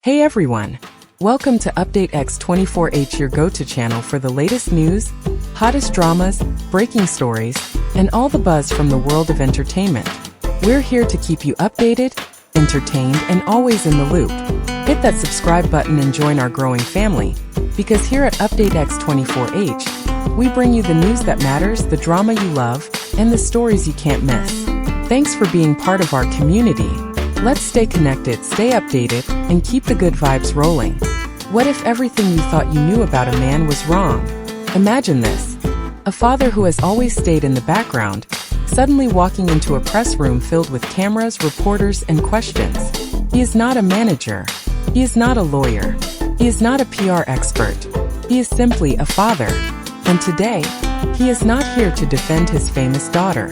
Hey everyone! Welcome to Update X24H, your go-to channel for the latest news, hottest dramas, breaking stories, and all the buzz from the world of entertainment. We're here to keep you updated, entertained, and always in the loop. Hit that subscribe button and join our growing family, because here at Update X24H, we bring you the news that matters, the drama you love, and the stories you can't miss. Thanks for being part of our community. Let's stay connected, stay updated, and keep the good vibes rolling. What if everything you thought you knew about a man was wrong? Imagine this. A father who has always stayed in the background, suddenly walking into a press room filled with cameras, reporters, and questions. He is not a manager. He is not a lawyer. He is not a PR expert. He is simply a father. And today, he is not here to defend his famous daughter.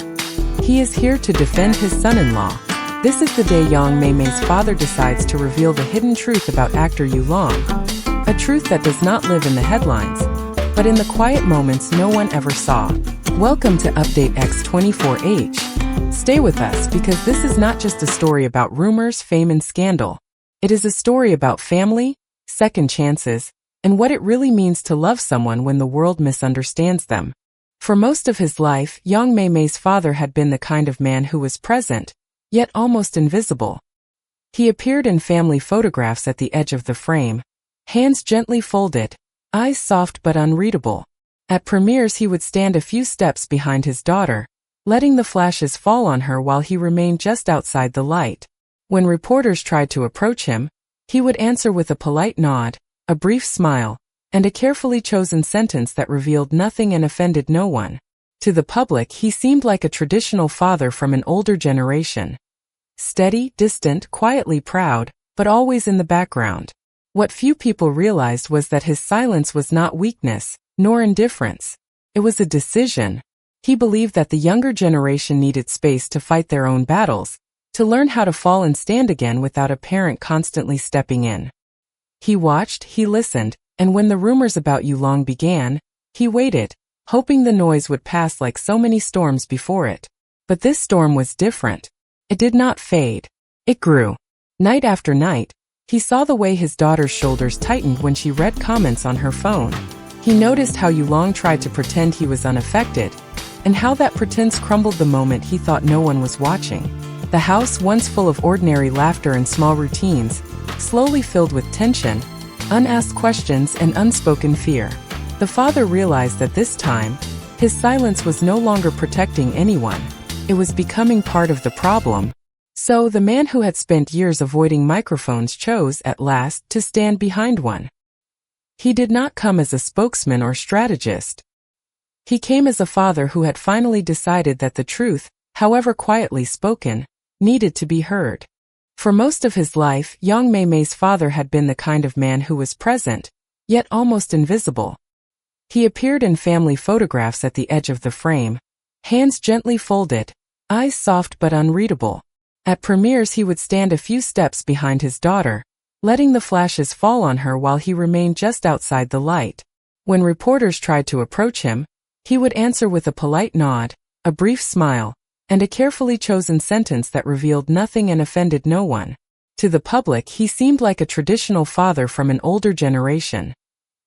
He is here to defend his son-in-law. This is the day young Mei Mei's father decides to reveal the hidden truth about actor Yu Long. A truth that does not live in the headlines, but in the quiet moments no one ever saw. Welcome to Update X24H. Stay with us because this is not just a story about rumors, fame, and scandal. It is a story about family, second chances, and what it really means to love someone when the world misunderstands them. For most of his life, young Mei Mei's father had been the kind of man who was present, yet almost invisible. He appeared in family photographs at the edge of the frame, hands gently folded, eyes soft but unreadable. At premieres he would stand a few steps behind his daughter, letting the flashes fall on her while he remained just outside the light. When reporters tried to approach him, he would answer with a polite nod, a brief smile, and a carefully chosen sentence that revealed nothing and offended no one. To the public, he seemed like a traditional father from an older generation. Steady, distant, quietly proud, but always in the background. What few people realized was that his silence was not weakness, nor indifference. It was a decision. He believed that the younger generation needed space to fight their own battles, to learn how to fall and stand again without a parent constantly stepping in. He watched, he listened, and when the rumors about Yu Long began, he waited, hoping the noise would pass like so many storms before it. But this storm was different. It did not fade. It grew. Night after night, he saw the way his daughter's shoulders tightened when she read comments on her phone. He noticed how Yu Long tried to pretend he was unaffected, and how that pretense crumbled the moment he thought no one was watching. The house, once full of ordinary laughter and small routines, slowly filled with tension, unasked questions, and unspoken fear. The father realized that this time, his silence was no longer protecting anyone. It was becoming part of the problem. So the man who had spent years avoiding microphones chose, at last, to stand behind one. He did not come as a spokesman or strategist. He came as a father who had finally decided that the truth, however quietly spoken, needed to be heard. For most of his life, young Mei Mei's father had been the kind of man who was present, yet almost invisible. He appeared in family photographs at the edge of the frame, hands gently folded, eyes soft but unreadable. At premieres he would stand a few steps behind his daughter, letting the flashes fall on her while he remained just outside the light. When reporters tried to approach him, he would answer with a polite nod, a brief smile, and a carefully chosen sentence that revealed nothing and offended no one. To the public, he seemed like a traditional father from an older generation.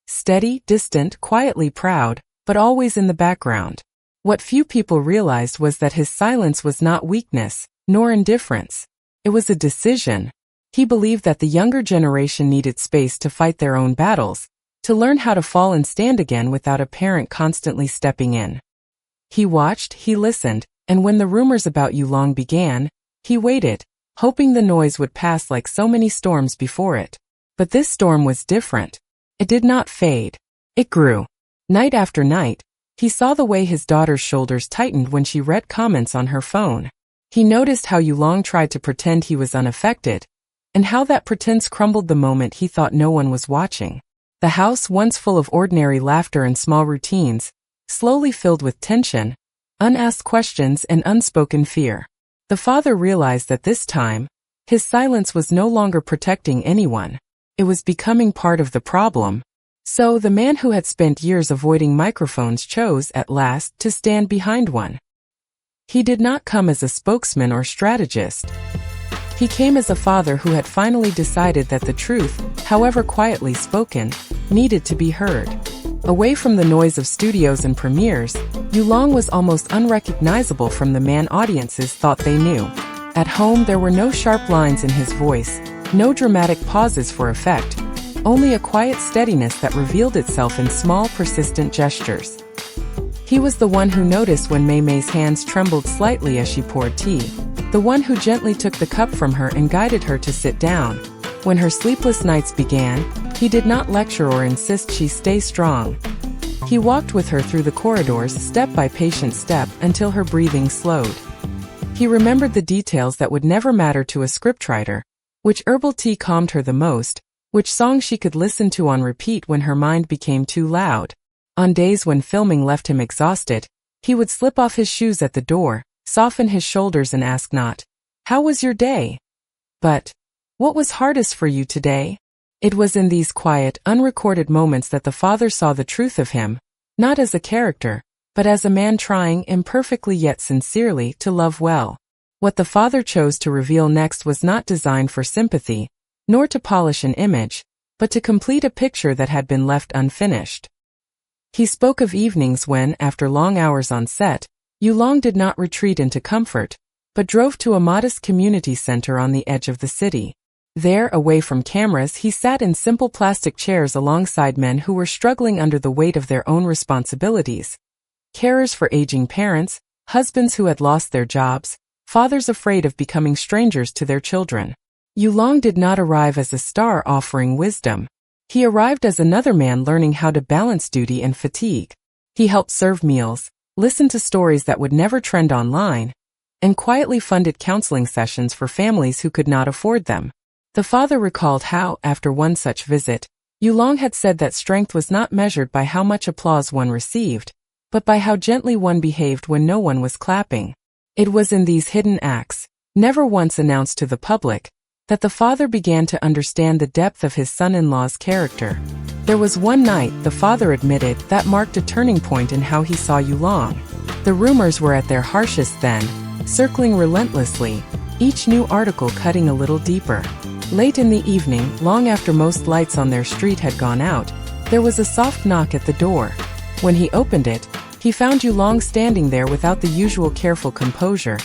Steady, distant, quietly proud, but always in the background. What few people realized was that his silence was not weakness, nor indifference. It was a decision. He believed that the younger generation needed space to fight their own battles, to learn how to fall and stand again without a parent constantly stepping in. He watched, he listened, and when the rumors about Yu Long began, he waited, hoping the noise would pass like so many storms before it. But this storm was different. It did not fade. It grew. Night after night, he saw the way his daughter's shoulders tightened when she read comments on her phone. He noticed how Yu Long tried to pretend he was unaffected, and how that pretense crumbled the moment he thought no one was watching. The house, once full of ordinary laughter and small routines, slowly filled with tension, unasked questions, and unspoken fear. The father realized that this time, his silence was no longer protecting anyone. It was becoming part of the problem. So the man who had spent years avoiding microphones chose, at last, to stand behind one. He did not come as a spokesman or strategist. He came as a father who had finally decided that the truth, however quietly spoken, needed to be heard. Away from the noise of studios and premieres, Yulong was almost unrecognizable from the man audiences thought they knew. At home, there were no sharp lines in his voice, no dramatic pauses for effect, only a quiet steadiness that revealed itself in small, persistent gestures. He was the one who noticed when Mei Mei's hands trembled slightly as she poured tea, the one who gently took the cup from her and guided her to sit down. When her sleepless nights began, he did not lecture or insist she stay strong. He walked with her through the corridors step by patient step until her breathing slowed. He remembered the details that would never matter to a scriptwriter, which herbal tea calmed her the most, which song she could listen to on repeat when her mind became too loud. On days when filming left him exhausted, he would slip off his shoes at the door, soften his shoulders and ask not, "How was your day?" but, "What was hardest for you today?" It was in these quiet, unrecorded moments that the father saw the truth of him, not as a character, but as a man trying, imperfectly yet sincerely, to love well. What the father chose to reveal next was not designed for sympathy, nor to polish an image, but to complete a picture that had been left unfinished. He spoke of evenings when, after long hours on set, Yulong did not retreat into comfort, but drove to a modest community center on the edge of the city. There, away from cameras, he sat in simple plastic chairs alongside men who were struggling under the weight of their own responsibilities. Carers for aging parents, husbands who had lost their jobs, fathers afraid of becoming strangers to their children. Yulong did not arrive as a star offering wisdom. He arrived as another man learning how to balance duty and fatigue. He helped serve meals, listened to stories that would never trend online, and quietly funded counseling sessions for families who could not afford them. The father recalled how, after one such visit, Yulong had said that strength was not measured by how much applause one received, but by how gently one behaved when no one was clapping. It was in these hidden acts, never once announced to the public, that the father began to understand the depth of his son-in-law's character. There was one night, the father admitted, that marked a turning point in how he saw Yulong. The rumors were at their harshest then, circling relentlessly, each new article cutting a little deeper. Late in the evening, long after most lights on their street had gone out, there was a soft knock at the door. When he opened it, he found Yulong standing there without the usual careful composure,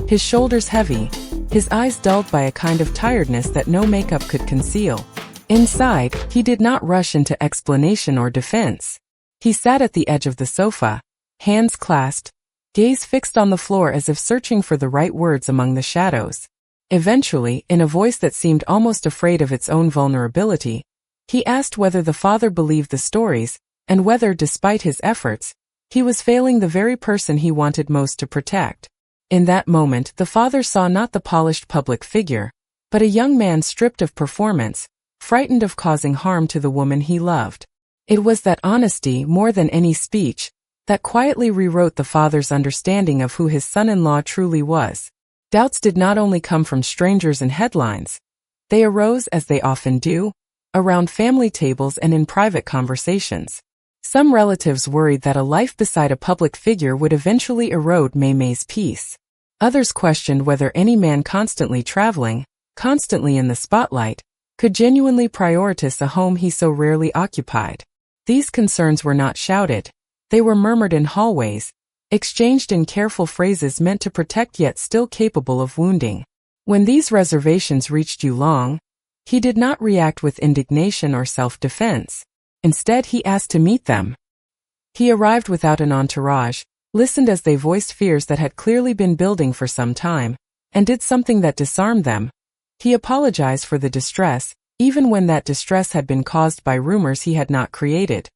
his shoulders heavy, his eyes dulled by a kind of tiredness that no makeup could conceal. Inside, he did not rush into explanation or defense. He sat at the edge of the sofa, hands clasped, gaze fixed on the floor as if searching for the right words among the shadows. Eventually, in a voice that seemed almost afraid of its own vulnerability, he asked whether the father believed the stories, and whether, despite his efforts, he was failing the very person he wanted most to protect. In that moment, the father saw not the polished public figure, but a young man stripped of performance, frightened of causing harm to the woman he loved. It was that honesty, more than any speech, that quietly rewrote the father's understanding of who his son-in-law truly was. Doubts did not only come from strangers and headlines. They arose, as they often do, around family tables and in private conversations. Some relatives worried that a life beside a public figure would eventually erode Mei Mei's peace. Others questioned whether any man constantly traveling, constantly in the spotlight, could genuinely prioritize a home he so rarely occupied. These concerns were not shouted. They were murmured in hallways, exchanged in careful phrases meant to protect yet still capable of wounding. When these reservations reached Yulong, he did not react with indignation or self-defense. Instead, he asked to meet them. He arrived without an entourage, listened as they voiced fears that had clearly been building for some time, and did something that disarmed them. He apologized for the distress, even when that distress had been caused by rumors he had not created.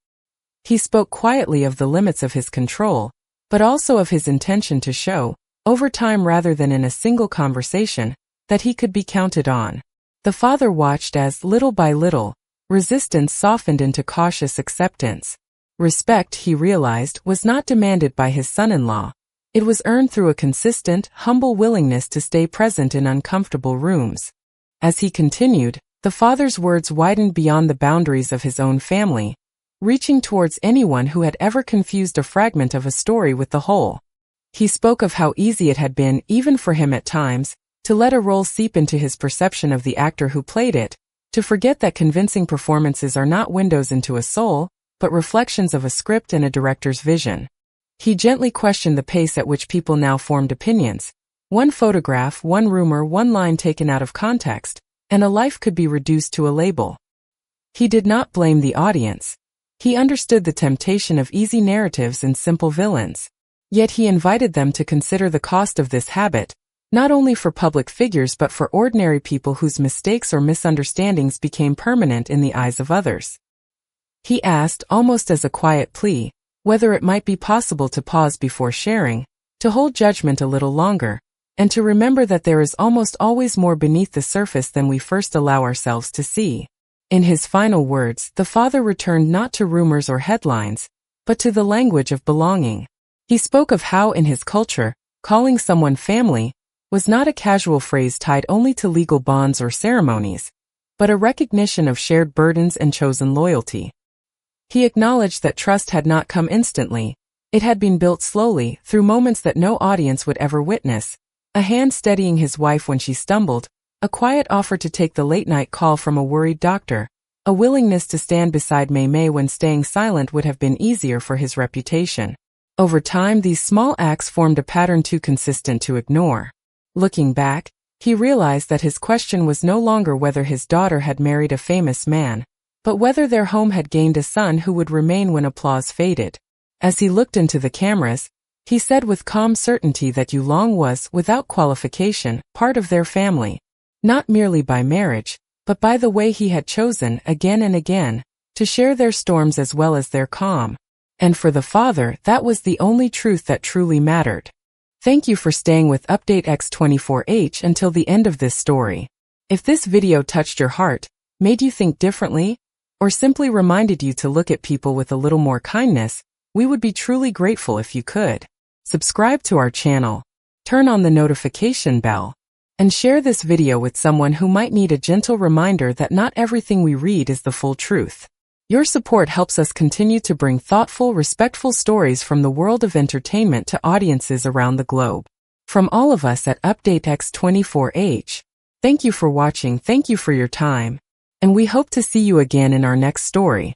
He spoke quietly of the limits of his control, but also of his intention to show, over time rather than in a single conversation, that he could be counted on. The father watched as, little by little, resistance softened into cautious acceptance. Respect, he realized, was not demanded by his son-in-law. It was earned through a consistent, humble willingness to stay present in uncomfortable rooms. As he continued, the father's words widened beyond the boundaries of his own family, reaching towards anyone who had ever confused a fragment of a story with the whole. He spoke of how easy it had been, even for him at times, to let a role seep into his perception of the actor who played it, to forget that convincing performances are not windows into a soul, but reflections of a script and a director's vision. He gently questioned the pace at which people now formed opinions. One photograph, one rumor, one line taken out of context, and a life could be reduced to a label. He did not blame the audience. He understood the temptation of easy narratives and simple villains. Yet he invited them to consider the cost of this habit, not only for public figures but for ordinary people whose mistakes or misunderstandings became permanent in the eyes of others. He asked, almost as a quiet plea, whether it might be possible to pause before sharing, to hold judgment a little longer, and to remember that there is almost always more beneath the surface than we first allow ourselves to see. In his final words, the father returned not to rumors or headlines, but to the language of belonging. He spoke of how in his culture, calling someone family was not a casual phrase tied only to legal bonds or ceremonies, but a recognition of shared burdens and chosen loyalty. He acknowledged that trust had not come instantly. It had been built slowly, through moments that no audience would ever witness. A hand steadying his wife when she stumbled, a quiet offer to take the late-night call from a worried doctor, a willingness to stand beside Mei Mei when staying silent would have been easier for his reputation. Over time, these small acts formed a pattern too consistent to ignore. Looking back, he realized that his question was no longer whether his daughter had married a famous man, but whether their home had gained a son who would remain when applause faded. As he looked into the cameras, he said with calm certainty that Yulong was, without qualification, part of their family, not merely by marriage, but by the way he had chosen, again and again, to share their storms as well as their calm. And for the father, that was the only truth that truly mattered. Thank you for staying with Update X24H until the end of this story. If this video touched your heart, made you think differently, or simply reminded you to look at people with a little more kindness, we would be truly grateful if you could. Subscribe to our channel, turn on the notification bell, and share this video with someone who might need a gentle reminder that not everything we read is the full truth. Your support helps us continue to bring thoughtful, respectful stories from the world of entertainment to audiences around the globe. From all of us at Update X24H, thank you for watching, thank you for your time, and we hope to see you again in our next story.